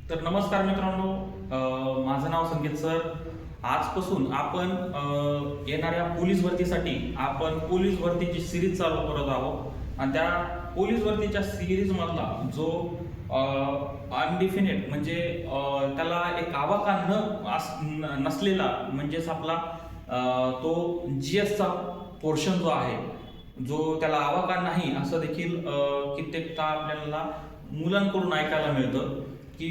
तर नमस्कार मित्रांनो, माझं नाव संकेत सर. आजपासून आपण येणाऱ्या पोलीस भरतीसाठी आपण पोलीस भरतीची सिरीज चालू करत आहोत आणि त्या पोलीस भरतीच्या सिरीज मधला जो अनडिफिनेट म्हणजे त्याला एक आवाका नसलेला म्हणजेच आपला तो जीएसचा पोर्शन जो आहे, जो त्याला आवाका नाही असं देखील कित्येकदा आपल्याला मुलांकडून ऐकायला मिळतं की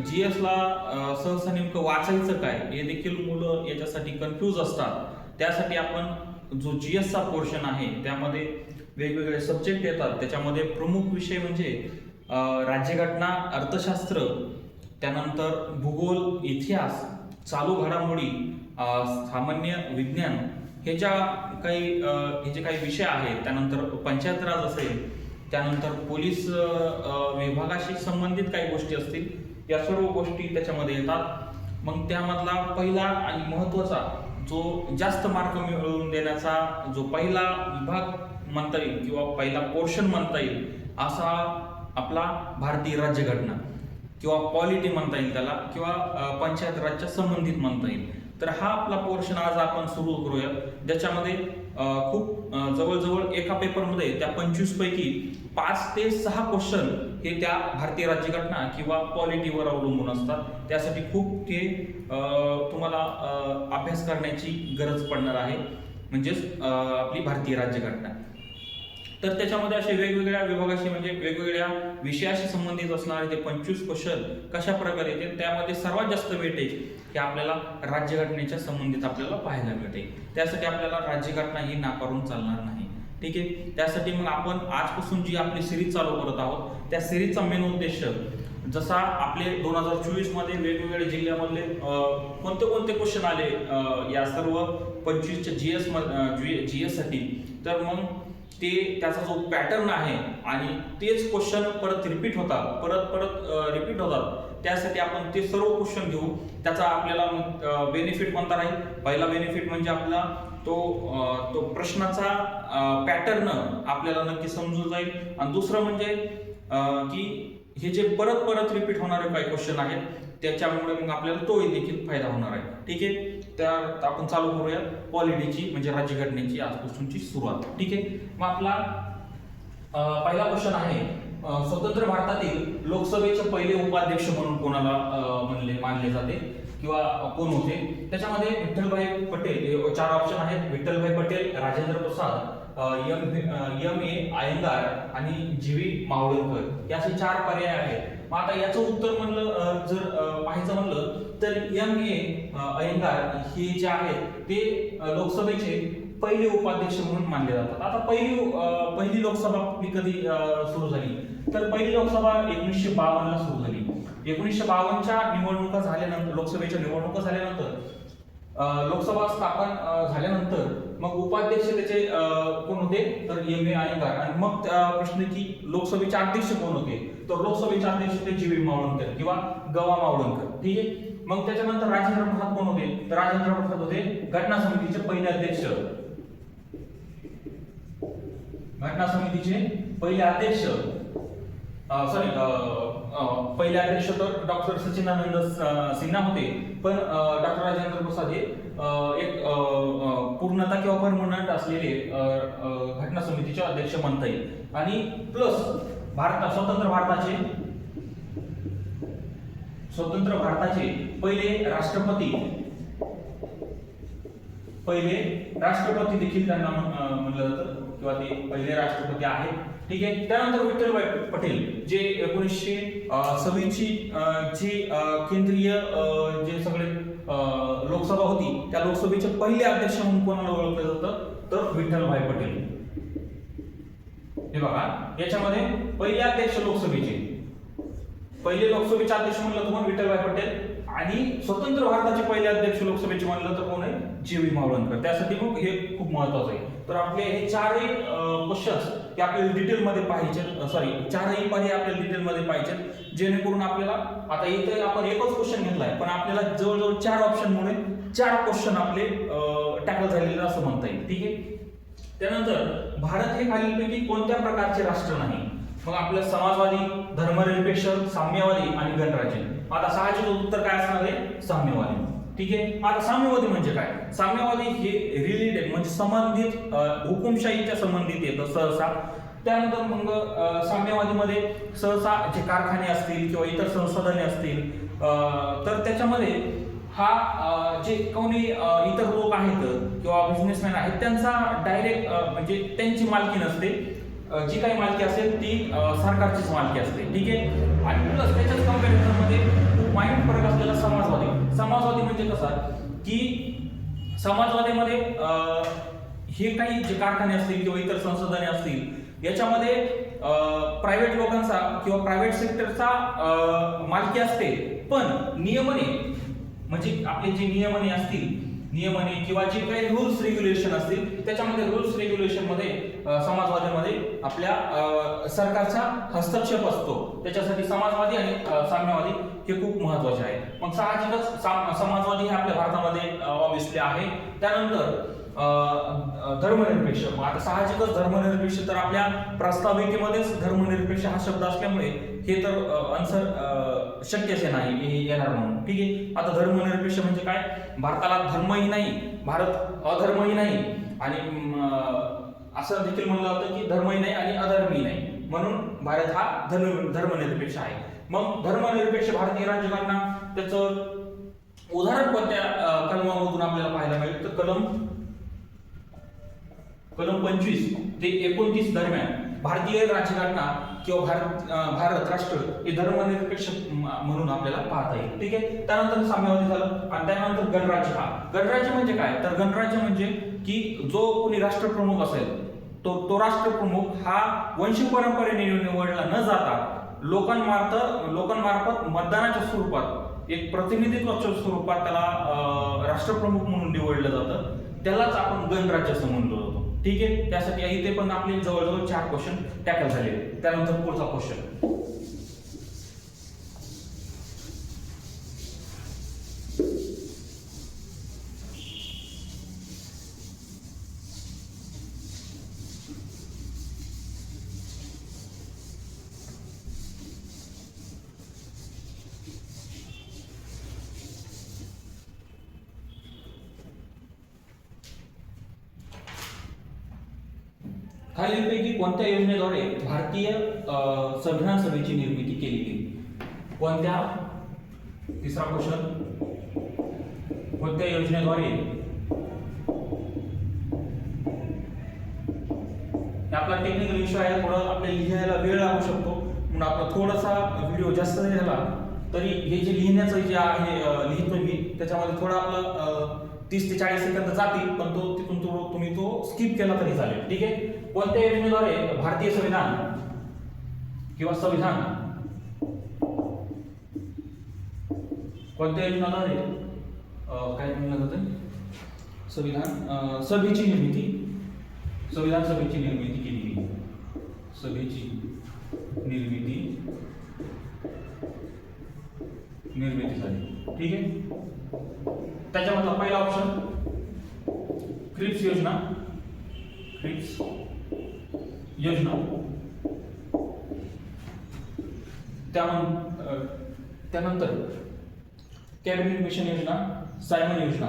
जीएसला सहसा नेमकं वाचायचं काय हे देखील मुलं याच्यासाठी कन्फ्यूज असतात. त्यासाठी आपण जो जीएसचा पोर्शन आहे त्यामध्ये वेगवेगळे सब्जेक्ट येतात. त्याच्यामध्ये प्रमुख विषय म्हणजे राज्यघटना, अर्थशास्त्र, त्यानंतर भूगोल, इतिहास, चालू घडामोडी, सामान्य विज्ञान हे जे काही विषय आहेत, त्यानंतर पंचायत राज असेल, त्यानंतर पोलीस विभागाशी संबंधित काही गोष्टी असतील, या सर्व गोष्टी त्याच्यामध्ये येतात. मग त्यामधला पहिला आणि महत्त्वाचा जो जास्त मार्क मिळवून देण्याचा जो पहिला विभाग म्हणता येईल किंवा पहिला पोर्शन म्हणता येईल असा आपला भारतीय राज्यघटना किंवा पॉलिटी म्हणता येईल त्याला, किंवा पंचायत राजच्या संबंधित म्हणता येईल. तर हा आपला पोर्शन आज आपण सुरू करूया, ज्याच्यामध्ये खूप जवळजवळ एका पेपरमध्ये त्या 25 पैकी 5 ते 6 क्वेश्चन हे त्या भारतीय राज्यघटना किंवा पॉलिटीवर अवलंबून असतात. त्यासाठी खूप ते तुम्हाला अभ्यास करण्याची गरज पडणार आहे, म्हणजेच आपली भारतीय राज्यघटना. तर त्याच्यामध्ये असे वेगवेगळ्या विभागाशी म्हणजे वेगवेगळ्या विषयाशी संबंधित असणारे ते 25 क्वेश्चन कशा प्रकारे येते, त्यामध्ये सर्वात जास्त वेटेज हे आपल्याला राज्यघटनेच्या संबंधित आपल्याला पाहायला मिळते. त्यासाठी आपल्याला राज्यघटना ही नाकारून चालणार नाही. ठीक आहे. त्यासाठी मग आपण आजपासून जी आपली सिरीज चालू करत आहोत, त्या सिरीजचा मेन उद्देश जसा आपले 2024 मध्ये वेगवेगळ्या जिल्ह्यामधले कोणते क्वेश्चन आले या सर्व 25च्या जीएस साठी, तर मग त्याचा जो पॅटर्न आहे आणि तेच क्वेश्चन परत रिपीट होतात, त्यासाठी आपण ते सर्व क्वेश्चन घेऊ. त्याचा आपल्याला बेनिफिट कोणता राहील? पहिला बेनिफिट म्हणजे आपला तो प्रश्नाचा पॅटर्न आपल्याला नक्की समजून जाईल, आणि दुसरं म्हणजे की हे जे परत रिपीट होणारे काही क्वेश्चन आहेत त्याच्यामुळे मग आपल्याला तो देखील फायदा होणार आहे. ठीक आहे. तर आपण चालू करूया पॉलिटीची म्हणजे राज्यघटनेची आजपासूनची सुरुवात. ठीक आहे. मग आपला पहिला क्वेश्चन आहे, स्वतंत्र भारतातील लोकसभेचे पहिले उपाध्यक्ष म्हणून कोणाला मानले जाते किंवा कोण होते? त्याच्यामध्ये विठ्ठलभाई पटेल, 4 ऑप्शन आहेत. विठ्ठलभाई पटेल, राजेंद्र प्रसाद, एम ए अयंगार आणि जी.व्ही. मावळणकर, याचे 4 पर्याय आहेत. मग आता याचं उत्तर म्हणलं जर पाहायचं म्हणलं तर एम ए अयंगार हे जे आहेत ते लोकसभेचे पहिले उपाध्यक्ष म्हणून मानले जातात. आता पहिली लोकसभा कधी सुरू झाली? तर पहिली लोकसभा 1952 ला सुरू झाली. 1952च्या निवडणुका झाल्यानंतर, लोकसभेच्या निवडणुका झाल्यानंतर, लोकसभा स्थापन झाल्यानंतर मग उपाध्यक्ष त्याचे कोण होते? तर एम ए अयंगार. आणि मग प्रश्न की लोकसभेचे अध्यक्ष कोण होते? तर लोकसभेचे अध्यक्ष होते जी.व्ही. मावळणकर किंवा गवा मावळणकर. ठीक आहे. मग त्याच्यानंतर राजेंद्र प्रसाद कोण होते? तर राजेंद्र प्रसाद होते घटना समितीचे पहिले अध्यक्ष. घटना समितीचे पहिले अध्यक्ष पहिले अध्यक्ष तर डॉक्टर सचिदानंद सिन्हा होते, पण डॉक्टर राजेंद्र प्रसाद हे एक पूर्णता किंवा परमनंट असलेले घटना समितीचे अध्यक्ष म्हणता येईल. आणि प्लस स्वतंत्र भारताचे पहिले राष्ट्रपती देखील त्यांना म्हणलं जातं किंवा ते पहिले राष्ट्रपती आहेत. ठीक आहे. त्यानंतर विठ्ठलभाई पटेल जे 1926 ची जी केंद्रीय जे सगळे लोकसभा होती त्या लोकसभेचे पहिले अध्यक्ष म्हणून कोणाला ओळखलं जातं? तर विठ्ठलभाई पटेल. हे बघा, याच्यामध्ये पहिले अध्यक्ष पहिले लोकसभेचे अध्यक्ष म्हणलं तर कोण? विठ्ठलभाई पटेल. आणि स्वतंत्र भारताचे पहिले अध्यक्ष लोकसभेचे म्हणलं तर कोण आहे? जी.व्ही. मावळणकर. त्यासाठी मग हे खूप महत्वाचं आहे. तर आपले हे 4ही क्वेश्चन्स ते आपल्याला डिटेलमध्ये पाहिजे, 4ही पर्याय आपल्याला डिटेलमध्ये पाहिजे, जेणेकरून आपल्याला आता इथे आपण एकच क्वेश्चन घेतलाय पण आपल्याला जवळजवळ 4 ऑप्शनमुळे 4 क्वेश्चन आपले टॅकल झालेले असं म्हणता येईल. ठीक आहे. त्यानंतर भारत हे खालीलपैकी कोणत्या प्रकारचे राष्ट्र नाही? मग आपलं समाजवादी, धर्मनिरपेक्ष, साम्यवादी आणि गणराज्य. आता साहजिक उत्तर काय असणार आहे? साम्यवादी. ठीक आहे. आता साम्यवादी म्हणजे काय? साम्यवादी हे रिलेटेड म्हणजे संबंधित हुकुमशाहीच्या संबंधित येतं सहसा. त्यानंतर मग साम्यवादीमध्ये सहसा जे कारखाने असतील किंवा इतर संसाधने असतील तर त्याच्यामध्ये हा जे कोणी इतर लोक आहेत किंवा बिझनेसमॅन आहेत त्यांचा डायरेक्ट म्हणजे त्यांची मालकी नसते. जी काही मालकी असेल ती सरकारचीच मालकी असते. ठीक आहे. आणि प्लस त्याच्याच कंपॅरिझनमध्ये खूप माइंड फरक असलेला समाजवादी. समाजवादी म्हणजे कसा की समाजवादीमध्ये हे काही जे कारखाने असतील किंवा इतर संसाधने असतील याच्यामध्ये प्रायव्हेट लोकांचा किंवा प्रायव्हेट सेक्टरचा मालकी असते, पण नियमने म्हणजे आपले जे नियमने असतील नियमने किंवा जे काही रूल्स रेग्युलेशन असतील त्याच्यामध्ये रूल्स रेग्युलेशन मध्ये समाजवादामध्ये आपल्या सरकारचा हस्तक्षेप असतो. त्याच्यासाठी समाजवादी आणि साम्यवादी हे खूप महत्त्वाचे आहे. मग साहजिकच समाजवादी हे आपल्या भारतामध्ये ऑब्विसली आहे. त्यानंतर धर्मनिरपेक्ष. मग आता साहजिकच धर्मनिरपेक्ष तर आपल्या प्रास्ताविकेमध्येच धर्मनिरपेक्ष हा शब्द असल्यामुळे हे तर आन्सर शक्यच नाही येणार म्हणून. ठीक आहे. आता धर्मनिरपेक्ष म्हणजे काय? भारताला धर्मही नाही, भारत अधर्मही नाही आणि असं देखील म्हणलं जातं की धर्मही नाही आणि अधर्मही नाही, म्हणून भारत हा धर्मनिरपेक्ष आहे. मग धर्मनिरपेक्ष भारतीय राज्यघटना त्याचं उदाहरण कोणत्या कलमामधून आपल्याला पाहायला मिळेल तर कलम 25 ते 29 दरम्यान भारतीय राज्यघटना किंवा भारत राष्ट्र हे धर्मनिरपेक्ष म्हणून आपल्याला पाहता येईल. ठीक आहे. त्यानंतर साम्यवादी झालं आणि त्यानंतर गणराज्य. गणराज्य म्हणजे काय? तर गणराज्य म्हणजे की जो कोणी राष्ट्रप्रमुख असेल तो राष्ट्रप्रमुख हा वंश परंपरेने निवडला न जाता लोकांमार्फत मतदानाच्या स्वरूपात एक प्रतिनिधित्वाच्या स्वरूपात त्याला राष्ट्रप्रमुख म्हणून निवडलं जातं. त्यालाच आपण गणराज्य असं म्हणलो जातो. ठीक आहे. त्यासाठी इथे पण आपले जवळजवळ 4 क्वेश्चन टॅकल झाले. त्यानंतर पुढचा क्वेश्चन खालीलपैकी कोणत्या योजनेद्वारे भारतीय संविधान सभेची निर्मिती केली गेली? कोणत्या? तिसरा क्वेश्चन, कोणत्या योजनेद्वारे? आपला टेक्निकल इश्यू आहे, थोडं आपल्याला लिहायला वेळ लागू शकतो म्हणून आपला थोडासा व्हिडिओ जास्त जरी झाला तरी हे जे लिहिण्याचं जे आहे लिहितोय मी त्याच्यामध्ये थोडा आपला 30 ते 40 सेकंद जातील, पण तिथून तुम्ही तो स्किप केला तरी चालेल. ठीक आहे. कोणत्या योजनेद्वारे भारतीय संविधान किंवा संविधान कोणत्या योजनेद्वारे काय म्हणलं जातं? संविधान सभेची निर्मिती केली गेली. सभेची निर्मिती झाली. ठीक आहे. त्याच्यामधला पहिला ऑप्शन क्रिप्स योजना. त्यानंतर कॅबिनेट मिशन योजना, सायमन योजना,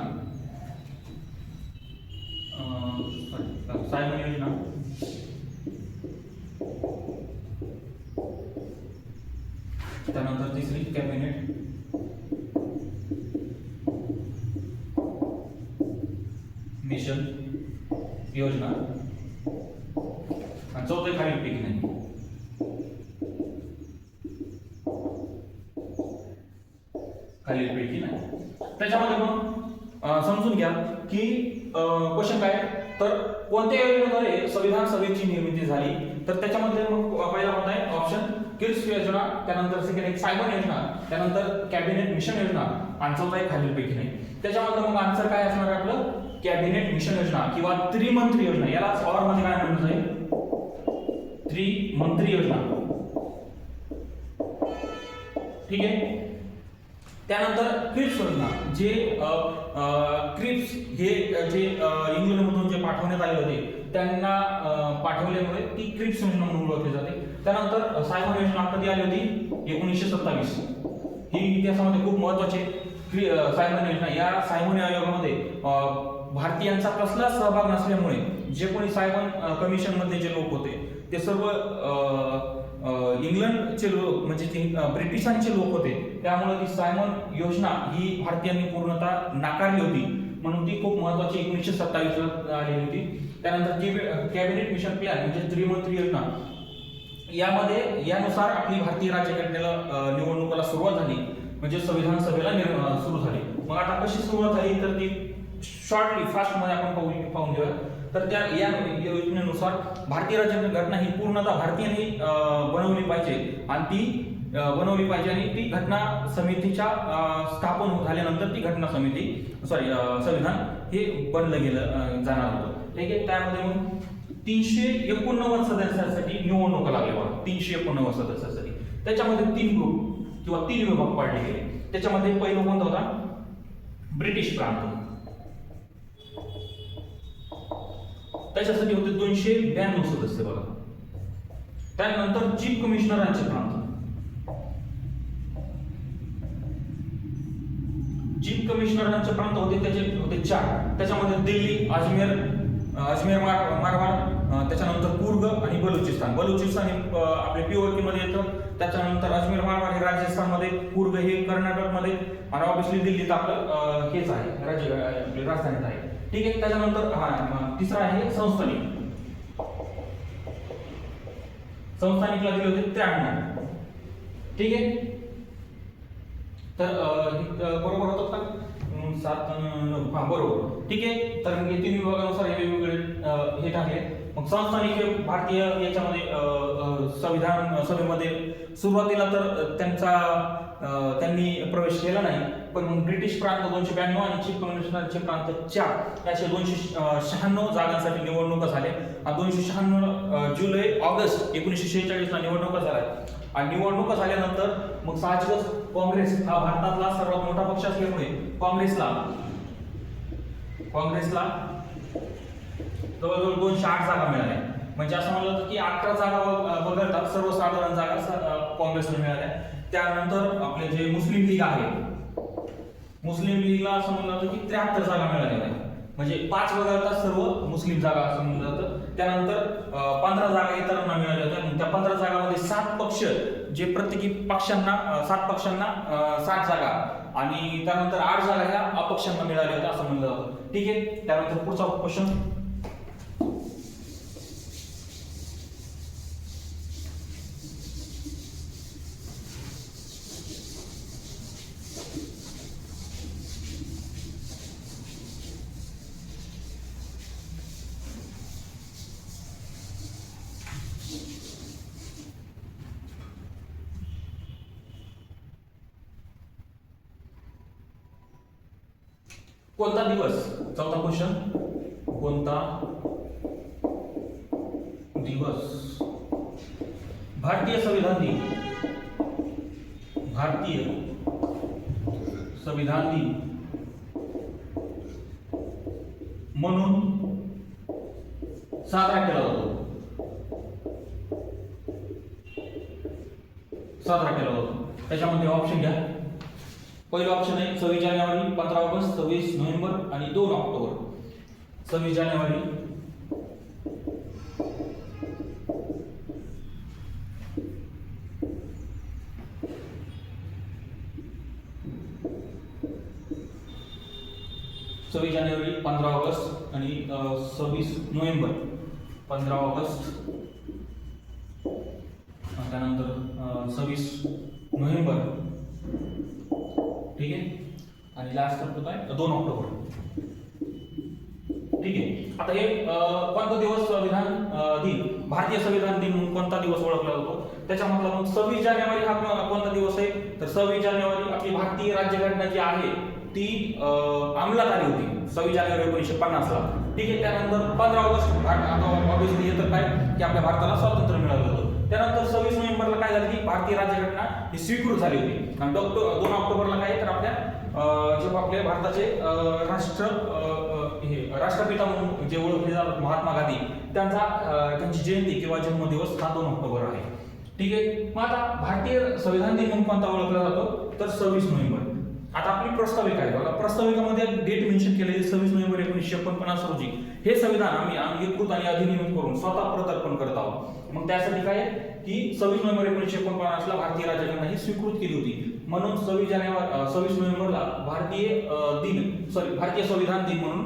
त्यानंतर तिसरी कॅबिनेट मिशन योजना आणि चौथे खालीलपैकी नाही. त्याच्यामध्ये मग समजून घ्या की क्वेश्चन काय तर कोणत्या योजनेद्वारे संविधान सभेची निर्मिती झाली, तर त्याच्यामध्ये मग पहिला होता आहे ऑप्शन किड्स योजना, त्यानंतर सेकंड एक सायमन योजना, त्यानंतर कॅबिनेट मिशन योजना आणि चौथा एक खालीलपैकी नाही. त्याच्यामध्ये मग आन्सर काय असणार आपलं? कॅबिनेट मिशन योजना किंवा त्रिमंत्री योजना. याला ऑर मध्ये काय म्हणलं जाईल? त्रिमंत्री योजना. ठीक आहे. त्यानंतर क्रिप्स योजना, जे क्रिप्स हे जे इंग्लंडमधून जे पाठवण्यात आले होते त्यांना पाठवल्यामुळे ती क्रिप्स योजना म्हणून ओळखली जाते. त्यानंतर सायमन योजना कधी आली होती? 1927. ही इतिहासामध्ये खूप महत्त्वाची सायमन योजना. या सायमन आयोगामध्ये भारतीयांचा कसलाच सहभाग नसल्यामुळे जे कोणी सायमन कमिशन मध्ये जे लोक होते ते सर्व इंग्लंडचे लोक म्हणजे ब्रिटिशांचे लोक होते. त्यामुळे ती सायमन योजना ही भारतीयांनी पूर्णतः नाकारली होती, म्हणून ती खूप महत्त्वाची 1927 ला आली होती. त्यानंतर कॅबिनेट मिशन प्लॅन म्हणजे त्रिमंत्री योजना, यानुसार आपली भारतीय राज्यघटनेला निवडणुकीला सुरुवात झाली, म्हणजे संविधान सभेला सुरू झाली. मग आता कशी सुरुवात झाली तर ती शॉर्टली फास्ट मध्ये आपण पाहून घेऊया. तर त्या या योजनेनुसार भारतीय राज्यघटना ही पूर्णतः भारतीयांनी बनवली पाहिजे आणि ती घटना समितीच्या स्थापन झाल्यानंतर ती घटना समिती संविधान हे बनलं गेलं जाणार होतं. ठीक आहे. त्यामध्ये मग 389 सदस्यांसाठी निवडणुका लागल्या बघा. 389 सदस्यांसाठी त्याच्यामध्ये 3 ग्रुप किंवा 3 विभाग पाडले गेले. त्याच्यामध्ये पहिला कोणता होता? ब्रिटिश प्रांत. त्याच्यासाठी होते 292 सदस्य बघा. त्यानंतर चीफ कमिशनरांचे प्रांत. चीफ कमिशनरांचे प्रांत होते त्याचे होते 4. त्याच्यामध्ये दिल्ली, अजमेर मारवाड, त्याच्यानंतर कुर्ग आणि बलुचिस्तान हे आपले POK मध्ये येतं. त्याच्यानंतर अजमेर मारवाड हे राजस्थानमध्ये, कुर्ग हे कर्नाटकमध्ये आणि ऑब्विसली दिल्लीत आपलं हेच आहे आपली राजधानीत आहे. ठीक आहे. त्याच्यानंतर तिसरा आहे संस्थानिक. संस्थानिकला दिले होते 93. ठीक आहे. तर बरोबर होतं का? 7 9 बरोबर. ठीक आहे. तर हे 3 विभागानुसार हे वेगवेगळे हे टाकले. मग संस्थानिक हे भारतीय याच्यामध्ये संविधान सभेमध्ये सुरुवातीला तर त्यांनी प्रवेश केला नाही, पण मग ब्रिटिश प्रांत 292 आणि चीफ कमिशनरचे प्रांत 4 असे 296 जागांसाठी निवडणुका झाल्या. 296 जुलै ऑगस्ट 1946 ला निवडणुका झाल्या. आणि निवडणुका झाल्यानंतर मग साहजिकच काँग्रेस हा भारतातला सर्वात मोठा पक्ष असल्यामुळे काँग्रेसला जवळजवळ 208 जागा मिळाल्या. म्हणजे असं म्हणलं जातं की 11 जागा वगळता सर्वसाधारण जागा काँग्रेसला मिळाल्या. त्यानंतर आपले जे मुस्लिम लीग आहे, मुस्लिम लीगला असं म्हणलं जातं की 73 जागा मिळाल्या आहेत. म्हणजे 5 वगळता सर्व मुस्लिम जागा असं म्हणलं जातं. त्यानंतर 15 जागा इतरांना मिळाल्या होत्या. त्या 15 जागांमध्ये 7 पक्ष जे प्रत्येकी 7 पक्षांना 7 जागा आणि त्यानंतर 8 जागा ह्या अपक्षांना मिळाल्या होत्या असं म्हणलं जातं. ठीक आहे. त्यानंतर पुढचा क्वेश्चन. कोणता दिवस? चौथा क्वेश्चन. कोणता दिवस भारतीय संविधान दिन म्हणून साजरा केला जातो? त्याच्यामध्ये ऑप्शन घ्या. पहिलं ऑप्शन आहे 26 जानेवारी, 15 ऑगस्ट, 26 नोव्हेंबर आणि 2 ऑक्टोबर. 26 जानेवारी, 15 ऑगस्ट आणि 26 नोव्हेंबर. 15 ऑगस्ट त्यानंतर 26 नोव्हेंबर. ठीक आहे. आणि लास्ट काय 2 ऑक्टोबर. ठीक आहे. आता हे कोणता दिवस संविधान दिन, भारतीय संविधान दिन म्हणून कोणता दिवस ओळखला जातो? त्याच्यामधला मग 26 जानेवारी हा कोणता दिवस आहे? तर 26 जानेवारी आपली भारतीय राज्यघटना जी आहे ती अंमलात आली होती 26 जानेवारी 1950 ला. ठीक आहे. त्यानंतर 15 ऑगस्ट आता ऑब्विसली येतं काय की आपल्या भारताला स्वातंत्र्य मिळालं होतं. त्यानंतर 26 नोव्हेंबरला काय झालं की भारतीय राज्यघटना ही स्वीकृत झाली होती आणि 2 ऑक्टोबरला काय तर आपल्या आपले भारताचे राष्ट्रपिता म्हणून जे ओळखले जातात महात्मा गांधी, त्यांची जयंती किंवा जन्मदिवस हा 2 ऑक्टोबर आहे. ठीक आहे. मग आता भारतीय संविधान दिन म्हणून कोणता ओळखला जातो तर 26 नोव्हेंबर. आता आपली प्रस्ताविका आहे बघा, प्रस्ताविकामध्ये डेट मेन्शन केलेली 26 नोव्हेंबर 1949 रोजी हे संविधान आम्ही अंगीकृत आणि अधिनियमित करून स्वतः प्रत्यर्पण करत आहोत. मग त्यासाठी काय की 26 नोव्हेंबर 1949 ला भारतीय राज्यघटना ही स्वीकृत केली होती. म्हणून 26 नोव्हेंबरला भारतीय संविधान दिन म्हणून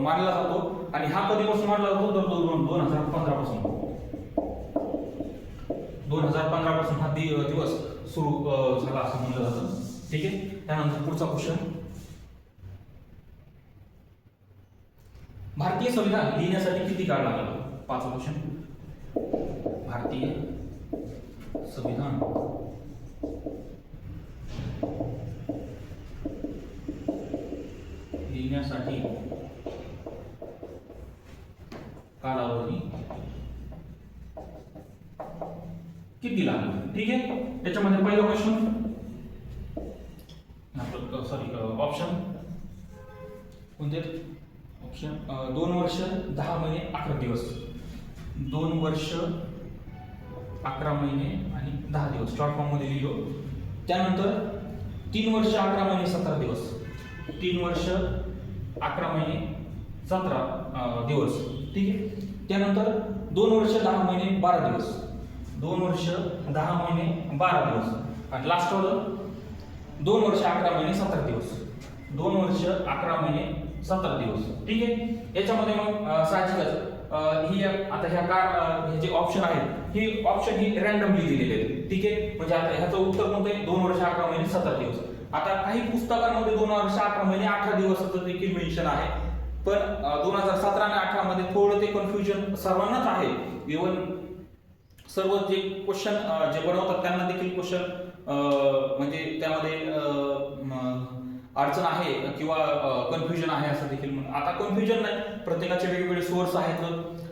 मानला जातो. आणि हा कधीपासून मानला जातो तर 2015 पासून 2015 पासून हा दिवस सुरू झाला असं म्हणलं जातं. ठीक आहे. त्यानंतर पुढचा क्वेश्चन, भारतीय संविधान लिहिण्यासाठी किती काळ लागला? 5 क्वेश्चन. भारतीय संविधान लिहिण्यासाठी कालावधी किती लागला? ठीक आहे. त्याच्यामध्ये पहिला क्वेश्चन ऑप्शन कोणते? ऑप्शन 2 वर्ष 10 महिने 11 दिवस. 2 वर्ष 11 महिने आणि 10 दिवस शॉर्ट फॉर्म मध्ये लिहिलो. त्यानंतर 3 वर्ष 11 महिने 17 दिवस. 3 वर्ष 11 महिने 17 दिवस. ठीक आहे. त्यानंतर 2 वर्ष 10 महिने 12 दिवस. 2 वर्ष 10 महिने 12 दिवस. आणि लास्ट वाला 2 वर्ष 11 महिने 17 दिवस. 2 वर्ष 11 महिने 17 दिवस. ठीक आहे. याच्यामध्ये मग साहजिकच ही आता हे जे ऑप्शन आहेत ही ऑप्शन ही रॅन्डमली दिलेले आहेत. ठीक आहे. म्हणजे आता ह्याचं उत्तर कोणतं आहे? 2 वर्ष 11 महिने 17 दिवस. आता काही पुस्तकांमध्ये 2 वर्ष 11 महिने 18 दिवस देखील मेन्शन आहे. पण 2017 आणि 18 मध्ये थोडं ते कन्फ्युजन सर्वांनाच आहे. इव्हन सर्व जे क्वेश्चन जे बनवतात त्यांना देखील क्वेश्चन म्हणजे त्यामध्ये अडचण आहे किंवा कन्फ्युजन आहे असं देखील. आता कन्फ्युजन नाही, प्रत्येकाचे वेगवेगळे सोर्स आहेत.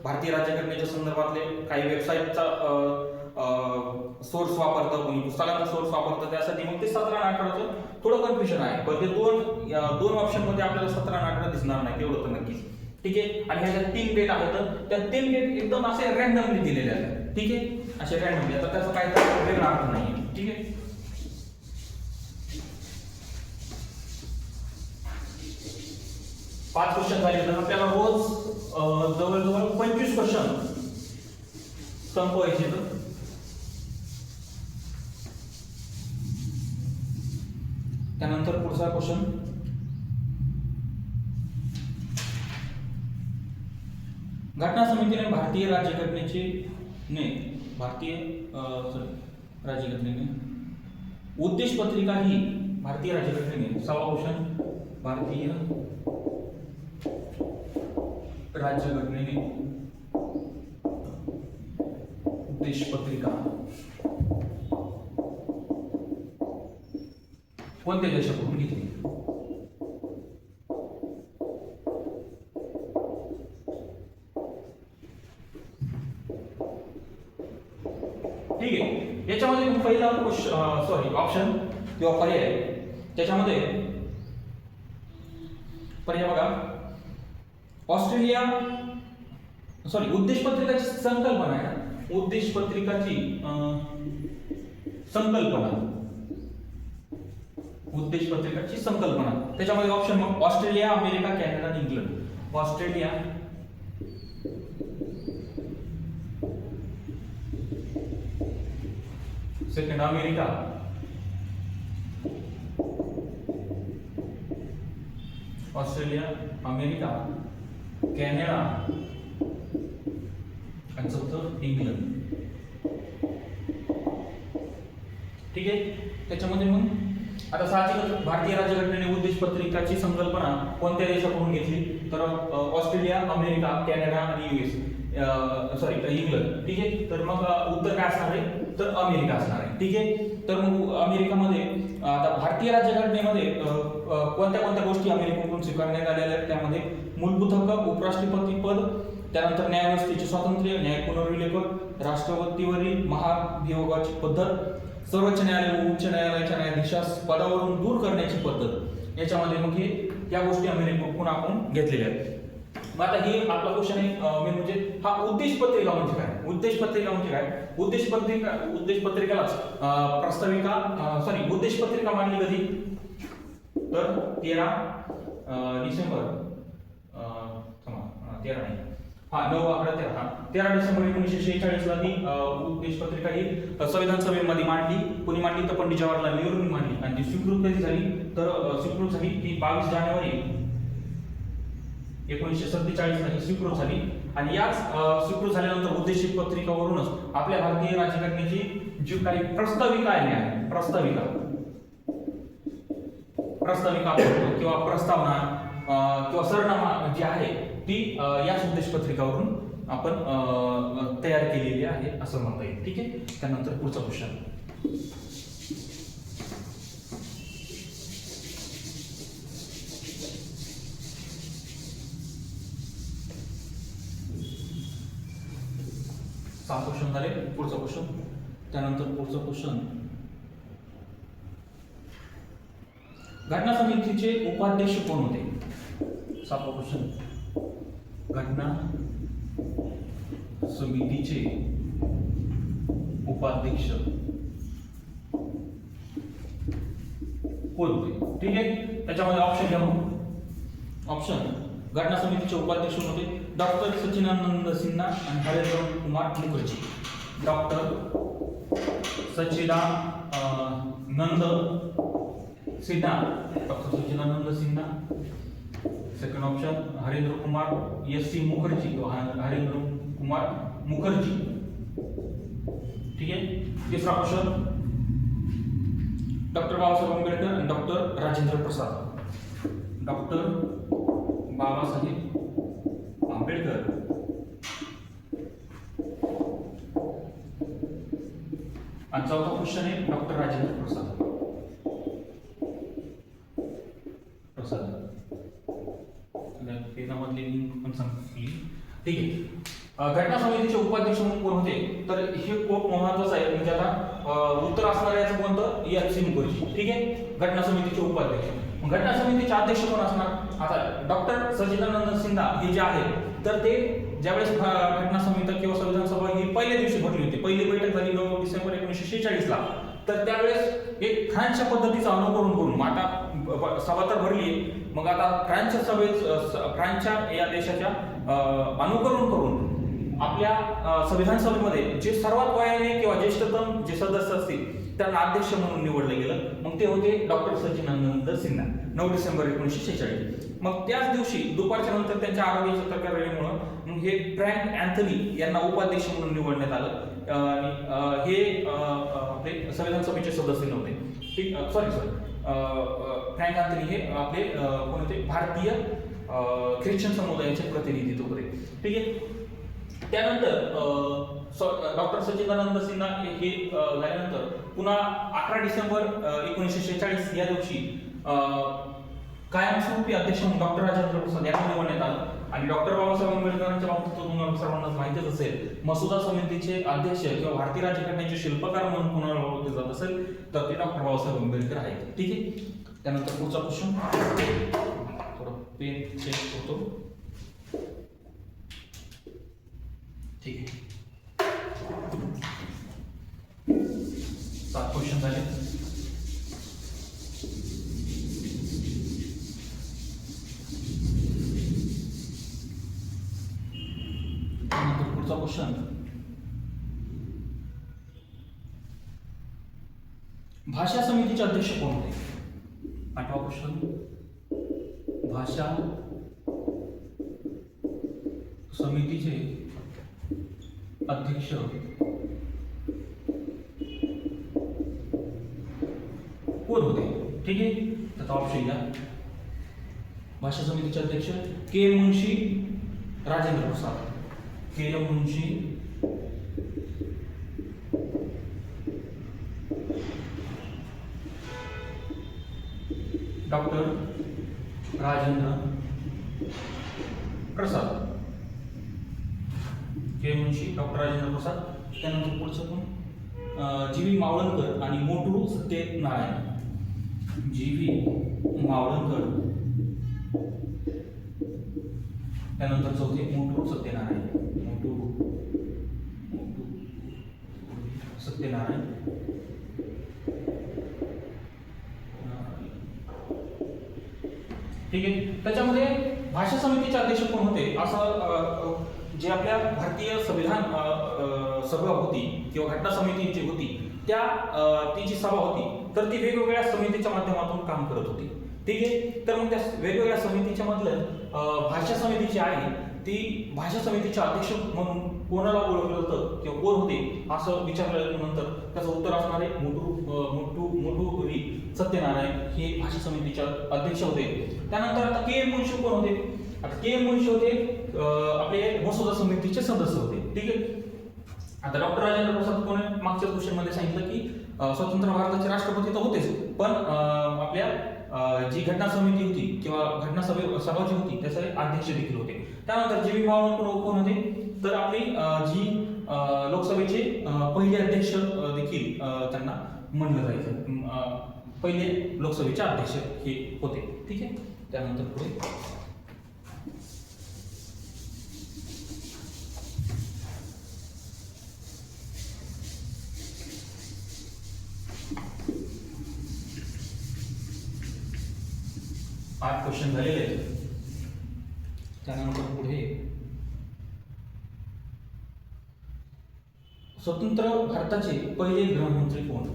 भारतीय राज्यघटनेच्या संदर्भातले काही वेबसाईटचा सोर्स वापरतं, कोणी पुस्तकांचा सोर्स वापरतं. त्यासाठी मग ते 17 आणि 18चं थोडं कन्फ्युजन आहे. पण ते दोन ऑप्शन मध्ये आपल्याला 17 आणि 18 दिसणार नाही तेवढं तर नक्कीच. ठीक आहे. आणि ह्याच्यात 3 डेट आहेत. त्या 3 डेट एकदम असे रॅन्डमली दिलेले आहेत. ठीक आहे. असे रॅन्डमली. आता त्याचा काही वेगळा अर्थ नाही. ठीक आहे. 5 क्वेश्चन झाले तर आपल्याला रोज जवळजवळ 25 क्वेश्चन संपवायचे. त्यानंतर पुढचा क्वेश्चन, घटना समितीने भारतीय राज्यघटनेने उद्देश पत्रिका ही भारतीय राज्यघटनेने 6वा क्वेश्चन, भारतीय राज्यघटनेने उद्देश पत्रिका कोणत्या देशाकडून घेतली? ठीक आहे. याच्यामध्ये पहिला ऑप्शन किंवा पर्याय, त्याच्यामध्ये पर्याय बघा, उद्देश पत्रिकाची संकल्पना आहे ना, उद्देश पत्रिकाची उद्देश पत्रिकाची संकल्पना. त्याच्यामध्ये ऑप्शन मग Australia, America, Canada, England. Australia, second America, Australia, America, Canada आणि चौथं इंग्लंड. ठीक आहे. त्याच्यामध्ये मग आता साहजिकच भारतीय राज्यघटनेने उद्देश पत्रिकाची संकल्पना कोणत्या देशाकडून घेतली तर ऑस्ट्रेलिया, अमेरिका, कॅनडा आणि इंग्लंड. ठीक आहे. तर मग उत्तर काय असणार आहे तर अमेरिका असणार आहे. ठीक आहे. तर मग अमेरिकामध्ये आता भारतीय राज्यघटनेमध्ये कोणत्या कोणत्या गोष्टी अमेरिकेकडून स्वीकारण्यात आलेल्या आहेत? त्यामध्ये मूलभूत हक्क, उपराष्ट्रपती पद, त्यानंतर न्यायव्यवस्थेचे स्वातंत्र्य, न्याय पुनर्विलेखन, राष्ट्रपतीवरील महाभियोगाची पद्धत, सर्वोच्च न्यायालय व उच्च न्यायालयाच्या न्यायाधीशास पदावरून दूर करण्याची पद्धत, याच्यामध्ये मग हे या गोष्टी आम्ही पुन्हा आपण घेतलेल्या आहेत. मग आता हे आपला क्वेश्चन आहे मेन म्हणजे हा उद्देश पत्रिका म्हणजे काय? उद्देश पत्रिका म्हणजे काय? उद्देश पत्रिकेलाच उद्देश पत्रिका मांडली कधी? तर 13 डिसेंबर 13 डिसेंबर 1946 ला ती उद्देश पत्रिका ही संविधान सभेमध्ये मांडली. कोणी मांडली? तर पंडित जवाहरलाल नेहरूंनी मांडली. आणि ती स्वीकृत कधी झाली? तर स्वीकृत झाली ती 22 जानेवारी 1947 ला स्वीकृत झाली. आणि याच स्वीकृत झाल्यानंतर उद्देश पत्रिकावरूनच आपल्या भारतीय राज्यघटनेची जी काही प्रस्ताविका आहे, प्रस्ताविका किंवा प्रस्तावना किंवा सरनामा जी आहे ती याच उद्देश पत्रिकावरून आपण तयार केलेली आहे असं म्हणता येईल. ठीक आहे. त्यानंतर पुढचा क्वेश्चन. सहा क्वेश्चन झाले. पुढचा क्वेश्चन. त्यानंतर पुढचा क्वेश्चन. घटना समितीचे उपाध्यक्ष कोण होते? 7वा क्वेश्चन. घटना समितीचे उपाध्यक्ष कोण होते? ठीक आहे. त्याच्यामध्ये ऑप्शन घ्या. ऑप्शन. घटना समितीचे उपाध्यक्ष होते डॉक्टर सच्चिदानंद सिन्हा आणि Harendra Kumar Mukherjee. Doctor Sachchidanand Sinha. Second option Harendra Kumar S.C. Mukherjee किंवा हरेंद्र कुमार मुखर्जी. ठीक आहे. तिसरा क्वेश्चन. डॉक्टर बाबासाहेब आंबेडकर आणि डॉक्टर राजेंद्र प्रसाद. डॉक्टर बाबासाहेब आंबेडकर आणि चौथा क्वेश्चन आहे डॉक्टर राजेंद्र प्रसाद. नावातली लिंक पण सांगितली. ठीक आहे. घटना समितीचे उपाध्यक्ष म्हणून कोण होते? तर हे खूप महत्त्वाचं आहे. म्हणजे आता उत्तर असणार याचं कोणतं? S.C. मुखर्जी. ठीक आहे. घटना समितीचे उपाध्यक्ष. घटना समितीचे अध्यक्ष कोण असणार? आता डॉक्टर सच्चिदानंद सिन्हा हे जे आहे तर ते ज्यावेळेस घटना समिती किंवा संविधान सभा ही पहिल्या दिवशी भरली होती. पहिली बैठक झाली 9 डिसेंबर 1946 ला. तर त्यावेळेस एक फ्रान्सच्या पद्धतीचा अनुकरण करून आता सभा तर भरली. मग आता फ्रान्सच्या या देशाच्या अनुकरण करून आपल्या संविधान सभेमध्ये जे सर्वात वयाने किंवा ज्येष्ठतम जे सदस्य असतील त्यांना अध्यक्ष म्हणून निवडलं गेलं. मग ते होते डॉक्टर सच्चिदानंद सिन्हा. 9 डिसेंबर 1946. मग त्याच दिवशी दुपारच्या नंतर त्यांच्या आरोग्याच्या तक्रारीमुळे मग हे फ्रँक अँथनी यांना उपाध्यक्ष म्हणून निवडण्यात आलं. आणि हे आपले संविधान सभेचे सदस्य नव्हते. ठीक. फ्रँक अँथनी हे आपले कोण होते? भारतीय ख्रिश्चन समुदायाचे प्रतिनिधित्व होते. ठीक आहे. त्यानंतर डॉक्टर सच्चिदानंद सिन्हा हे झाल्यानंतर पुन्हा 11 डिसेंबर 1946 या दिवशी कायमस्वरूपी अध्यक्ष म्हणून डॉक्टर राजेंद्र प्रसाद यांना निवडण्यात आलं. आणि डॉक्टर बाबासाहेब आंबेडकरांच्या बाबतीत तुम्हाला सर्वांना माहितीच असेल, मसुदा समितीचे अध्यक्ष किंवा भारतीय राज्यघटनेचे शिल्पकार म्हणून कोणाला ओळखले जात असेल तर ते डॉक्टर बाबासाहेब आंबेडकर आहेत. ठीक आहे. त्यानंतर पुढचा क्वेश्चन. थोडं पेन चेंज होतो. ठीक आहे. 7 क्वेश्चन झाले. त्यानंतर पुढचा क्वेश्चन. भाषा समितीचे अध्यक्ष कोण होते? 8वा क्वेश्चन. भाषा समितीचे अध्यक्ष कोण होते? ठीक आहे. त्याचा ऑप्शन घ्या. भाषा समितीचे अध्यक्ष के मुंशी राजेंद्र प्रसाद. के मुंशी डॉक्टर राजेंद्र प्रसाद. के मुंशी डॉक्टर राजेंद्र प्रसाद. त्यानंतर पुढचं कोण? जी.व्ही. मावळणकर आणि मोटू सत्यनारायण. जी.व्ही. मावळणकर, त्यानंतर चौथे मोटू सत्यनारायण, मोटू सत्यनारायण, ठीक आहे. त्याच्यामध्ये भाषा समितीचे अध्यक्ष कोण होते असं जे आपल्या भारतीय संविधान सभा होती किंवा घटना समिती जी होती त्या ती जी सभा होती तर ती वेगवेगळ्या समितीच्या माध्यमातून काम करत होती, ठीक आहे. तर मग त्या वेगवेगळ्या समितीच्या मधलं भाषा समिती जी आहे ती भाषा समितीचे अध्यक्ष म्हणून कोणाला ओळखलं होतं किंवा कोण होते असं विचारल्यानंतर त्याचं उत्तर असणार आहे मोटू सत्यनारायण हे भाषा समितीचे अध्यक्ष होते. त्यानंतर आता के.एम. मुन्शी कोण होते? आता के.एम. मुन्शी होते आपले मसुदा समितीचे सदस्य होते, ठीक आहे. आता डॉक्टर राजेंद्र प्रसाद कोण आहे? मागच्या क्वेश्चन मध्ये सांगितलं की स्वतंत्र भारताचे राष्ट्रपती तर होतेच, पण आपल्या जी घटना समिती होती किंवा घटना सभा जी होती त्याचे अध्यक्ष देखील होते. त्यानंतर जी.व्ही. मावळणकर कोण होते? तर आपली जी लोकसभेचे पहिले अध्यक्ष देखील त्यांना म्हणलं जायचं, पहिले लोकसभेचे अध्यक्ष हे होते, ठीक आहे. त्यानंतर पुढे आठ क्वेश्चन झालेले आहेत. त्यानंतर पुढे स्वतंत्र भारताचे पहिले गृहमंत्री कोण?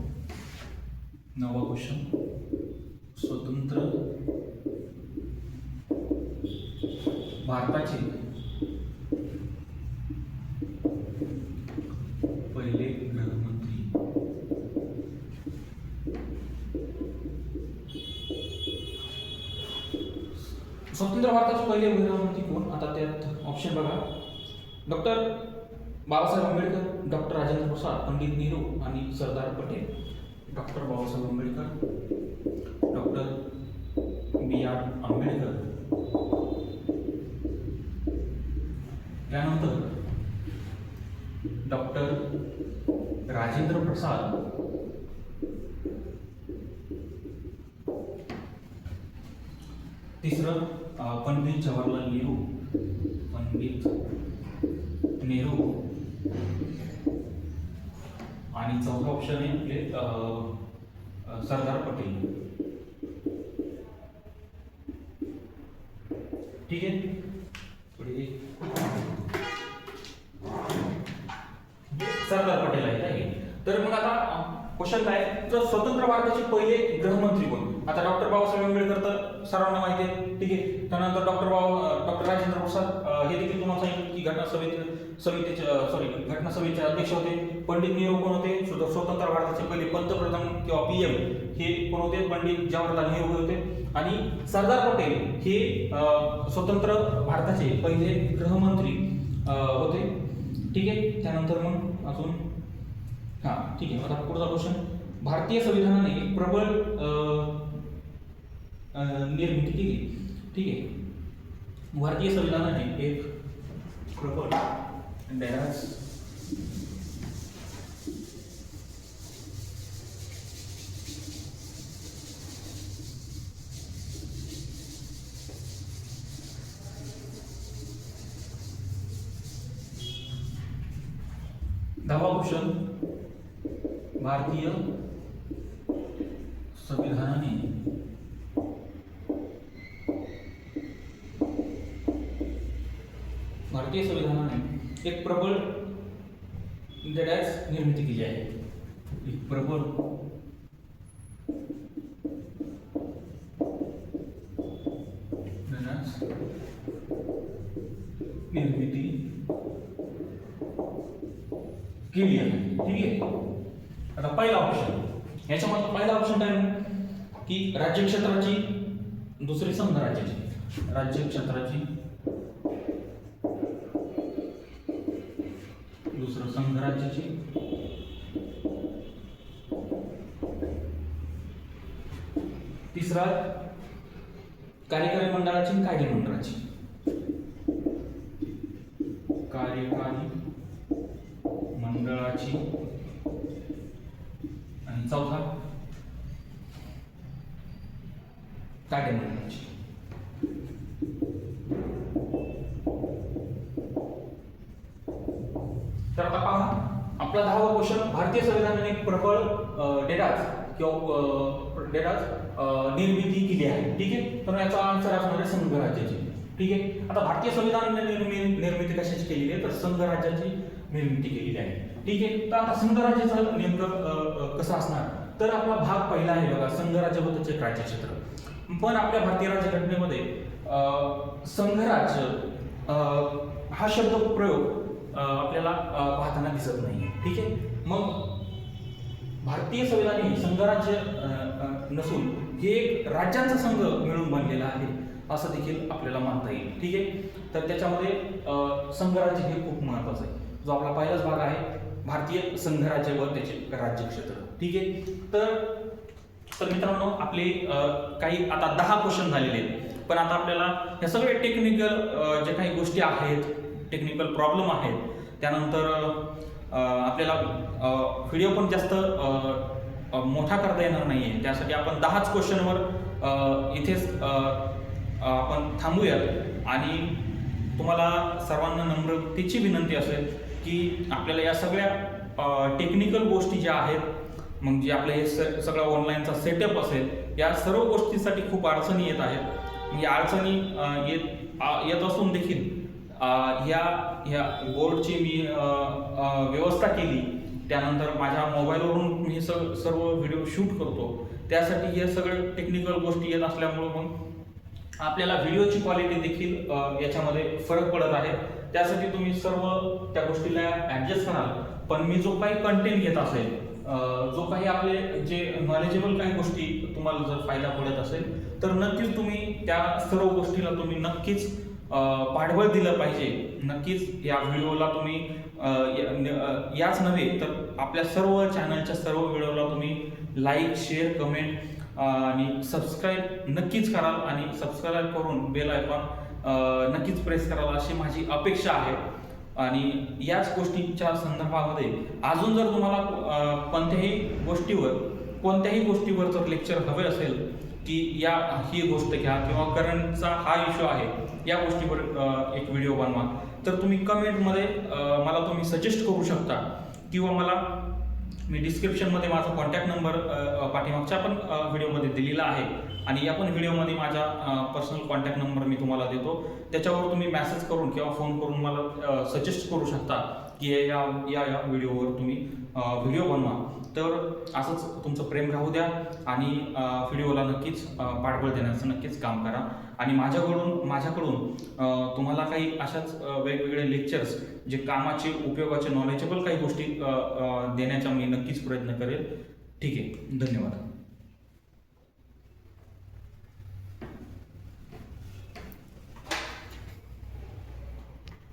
9वा क्वेश्चन. स्वतंत्र भारताचे पहिले गृहमंत्री स्वतंत्र भारताचे पहिले गृहमंत्री कोण? आता त्यात ऑप्शन बघा. डॉक्टर बाबासाहेब आंबेडकर, डॉक्टर राजेंद्र प्रसाद, पंडित नेहरू आणि Sardar Patel. Doctor Babasaheb Ambedkar, doctor B R. Ambedkar, त्यानंतर डॉक्टर राजेंद्र प्रसाद, तिसरं पंडित जवाहरलाल नेहरू, पंडित नेहरू, आणि चौथा ऑप्शन आहे आपले सरदार पटेल, ठीक आहे. पुढे सरदार पटेल आहे. तर मग आता क्वेश्चन काय, तर स्वतंत्र भारताचे पहिले गृहमंत्री कोण? आता डॉक्टर बाबासाहेब आंबेडकर तर सर्वांना माहिती आहे, ठीक आहे. त्यानंतर डॉक्टर राजेंद्र प्रसाद हे देखील तुम्हाला सांगितलं की घटना सभेचे अध्यक्ष होते. पंडित नेहरू कोण होते? स्वतंत्र भारताचे पहिले पंतप्रधान किंवा पीएम हे कोण होते? पंडित जवाहरलाल नेहरू होते. आणि सरदार पटेल हे स्वतंत्र भारताचे पहिले गृहमंत्री होते, ठीक आहे. त्यानंतर मग अजून ठीक आहे. आता पुढचा क्वेश्चन, भारतीय संविधानाने एक प्रबळ निर्मिती केली, ठीक आहे. भारतीय संविधानाने एक प्रबळ डॅश दहावा क्वेश्चन, भारतीय संविधानाने एक प्रबळ डॅश निर्मिती केली आहे. एक प्रबळ निर्मिती केली आहे, ठीक आहे. आता पहिला ऑप्शन, याच्यामध्ये पहिला ऑप्शन काय की राज्य क्षेत्राची, दुसरी संघ राज्याची, राज्य क्षेत्राची, दुसरं संघ राज्याची, तिसरा कार्यकारी मंडळाची, कायदे मंडळाची, कार्यकारी मंडळाची, आणि चौथा काय डेमो लिहायची. तर आता पहा आपला 10वा क्वेश्चन, भारतीय संविधानाने एक प्रबळ निर्मिती केली आहे. ठीक आहे, तर याचा आन्सर असणार आहे संघ राज्याची. ठीक आहे, आता भारतीय संविधानाने निर्मिती कशाची केलेली आहे, तर संघ राज्याची निर्मिती केलेली आहे. ठीक आहे, तर आता संघ राज्याचं नेमकं कसं असणार, तर आपला भाग पहिला आहे बघा, संघ राज्य व त्याचे राज्यक्षेत्र. पण आपल्या भारतीय राज्यघटनेमध्ये संघराज्य हा शब्द प्रयोग आपल्याला पाहताना दिसत नाही. ठीक आहे, मग भारतीय संविधान हे संघराज्य नसून हे एक राज्यांचा संघ मिळून बनलेला आहे असं देखील आपल्याला मानता येईल. ठीक आहे, तर त्याच्यामध्ये संघराज्य हे खूप महत्वाचं आहे. जो आपला पहिलाच भाग आहे भारतीय संघराज्य व त्याचे राज्यक्षेत्र. ठीक आहे, तर मित्रांनो आपले काही आता 10 क्वेश्चन झालेले आहेत. पण आता आपल्याला हे सगळे टेक्निकल जे काही गोष्टी आहेत, टेक्निकल प्रॉब्लेम आहेत, त्यानंतर आपल्याला व्हिडिओ पण जास्त मोठा करता येणार नाही आहे. त्यासाठी आपण 10च क्वेश्चनवर इथेच आपण थांबूयात. आणि तुम्हाला सर्वांना नम्रतेची विनंती असेल की आपल्याला या सगळ्या टेक्निकल गोष्टी ज्या आहेत, मग जे आपलं हे सगळं ऑनलाईनचा सेटअप असेल, या सर्व गोष्टींसाठी खूप अडचणी येत आहेत. या अडचणी येत असून देखील ह्या बोर्डची मी व्यवस्था केली. त्यानंतर माझ्या मोबाईलवरून मी सर्व व्हिडिओ शूट करतो. त्यासाठी हे सगळे टेक्निकल गोष्टी येत असल्यामुळे मग आपल्याला व्हिडिओची क्वालिटी देखील याच्यामध्ये फरक पडत आहे. त्यासाठी तुम्ही सर्व त्या गोष्टीला ॲडजस्ट कराल. पण मी जो काही कंटेंट घेत असेल, जो काही आपले जे नॉलेजेबल काही गोष्टी तुम्हाला जर फायदा पडत असेल, तर नक्कीच तुम्ही त्या सर्व गोष्टीला तुम्ही नक्कीच पाठबळ दिलं पाहिजे. नक्कीच या व्हिडिओला तुम्ही याच नव्हे तर आपल्या सर्व चॅनलच्या सर्व व्हिडिओला तुम्ही लाईक, शेअर, कमेंट आणि सबस्क्राईब नक्कीच कराल. आणि सबस्क्राईब करून बेल आयकॉन नक्कीच प्रेस कराल अशी माझी अपेक्षा आहे. आणि याच गोष्टीच्या संदर्भामध्ये अजून जर तुम्हाला कोणत्याही गोष्टीवर जर लेक्चर हवे असेल की ही गोष्ट घ्या किंवा करंटचा हा इश्यू आहे, या गोष्टीवर एक व्हिडिओ बनवा, तर तुम्ही कमेंटमध्ये मला तुम्ही सजेस्ट करू शकता. किंवा मी डिस्क्रिप्शनमध्ये माझा कॉन्टॅक्ट नंबर पाठीमागच्या पण व्हिडिओमध्ये दिलेला आहे. आणि या पण व्हिडिओमध्ये माझा पर्सनल कॉन्टॅक्ट नंबर मी तुम्हाला देतो. त्याच्यावर तुम्ही मेसेज करून किंवा फोन करून मला सजेस्ट करू शकता की या व्हिडिओवर तुम्ही व्हिडिओ बनवा. तर असंच तुमचं प्रेम राहू द्या आणि व्हिडिओला नक्कीच पाठबळ देण्याचं नक्कीच काम करा. आणि माझ्याकडून तुम्हाला काही अशाच वेगवेगळे लेक्चर्स जे कामाचे, उपयोगाचे, नॉलेजेबल काही गोष्टी देण्याचा मी नक्कीच प्रयत्न करेल. ठीक आहे, धन्यवाद.